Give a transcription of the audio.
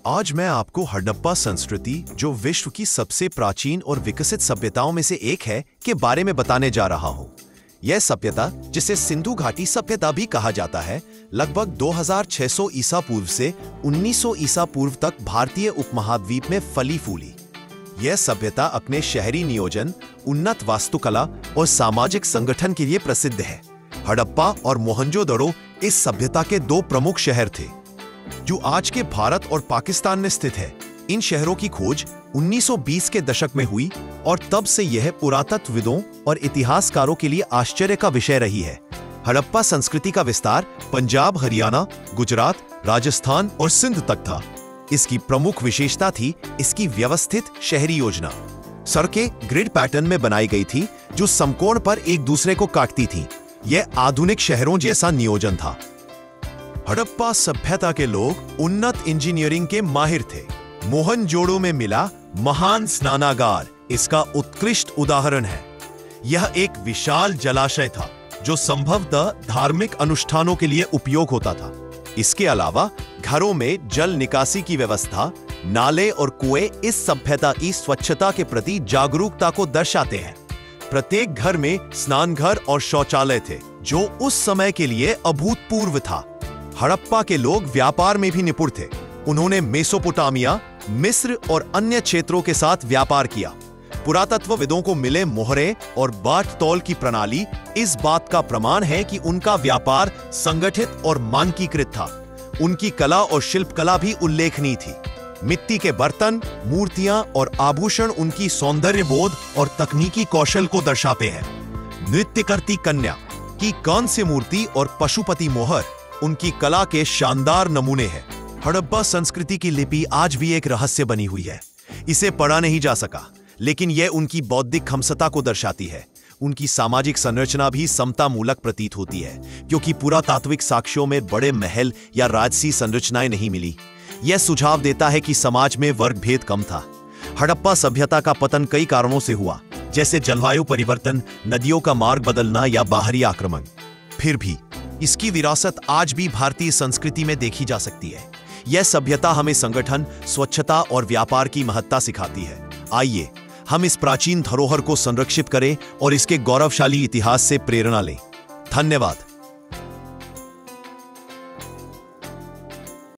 आज मैं आपको हड़प्पा संस्कृति, जो विश्व की सबसे प्राचीन और विकसित सभ्यताओं में से एक है, के बारे में बताने जा रहा हूँ। यह सभ्यता, जिसे सिंधु घाटी सभ्यता भी कहा जाता है, लगभग 2600 ईसा पूर्व से 1900 ईसा पूर्व तक भारतीय उपमहाद्वीप में फली फूली। यह सभ्यता अपने शहरी नियोजन, उन्नत वास्तुकला और सामाजिक संगठन के लिए प्रसिद्ध है। हड़प्पा और मोहनजोदड़ो इस सभ्यता के दो प्रमुख शहर थे, जो आज के भारत और पाकिस्तान में स्थित है। इन शहरों की खोज 1920 के दशक में हुई और तब से यह पुरातत्वविदों और इतिहासकारों के लिए आश्चर्य का विषय रही है। हड़प्पा संस्कृति का विस्तार पंजाब, हरियाणा, गुजरात, राजस्थान और सिंध तक था। इसकी प्रमुख विशेषता थी इसकी व्यवस्थित शहरी योजना। सड़कें ग्रिड पैटर्न में बनाई गई थी, जो समकोण पर एक दूसरे को काटती थीं। यह आधुनिक शहरों जैसा नियोजन था। हड़प्पा सभ्यता के लोग उन्नत इंजीनियरिंग के माहिर थे। मोहनजोदड़ो में मिला महान स्नानागार इसका उत्कृष्ट उदाहरण है। यह एक विशाल जलाशय था, जो संभवतः धार्मिक अनुष्ठानों के लिए उपयोग होता था। इसके अलावा घरों में जल निकासी की व्यवस्था, नाले और कुएं इस सभ्यता की स्वच्छता के प्रति जागरूकता को दर्शाते हैं। प्रत्येक घर में स्नानघर और शौचालय थे, जो उस समय के लिए अभूतपूर्व था। हड़प्पा के लोग व्यापार में भी निपुण थे। उन्होंने मेसोपोटामिया, मिस्र और अन्य क्षेत्रों के साथ व्यापार किया। पुरातत्वविदों को मिले मोहरे और बाट तौल की प्रणाली इस बात का प्रमाण है कि उनका व्यापार संगठित और मानकीकृत था। उनकी कला और शिल्पकला भी उल्लेखनीय थी। मिट्टी के बर्तन, मूर्तियां और आभूषण उनकी सौंदर्य बोध और तकनीकी कौशल को दर्शाते हैं। नृत्य करती कन्या की कांस्य मूर्ति और पशुपति मोहर उनकी कला के शानदार नमूने हैं। हड़प्पा संस्कृति की लिपि आज भी एक रहस्य बनी हुई है। इसे पढ़ा नहीं जा सका, लेकिन यह उनकी बौद्धिक क्षमता को दर्शाती है। उनकी सामाजिक संरचना भी समतामूलक प्रतीत होती है, क्योंकि पुरातात्विक साक्ष्यों में बड़े महल या राजसी संरचनाएं नहीं मिली। यह सुझाव देता है कि समाज में वर्ग भेद कम था। हड़प्पा सभ्यता का पतन कई कारणों से हुआ, जैसे जलवायु परिवर्तन, नदियों का मार्ग बदलना या बाहरी आक्रमण। फिर भी इसकी विरासत आज भी भारतीय संस्कृति में देखी जा सकती है। यह सभ्यता हमें संगठन, स्वच्छता और व्यापार की महत्ता सिखाती है। आइए हम इस प्राचीन धरोहर को संरक्षित करें और इसके गौरवशाली इतिहास से प्रेरणा लें। धन्यवाद।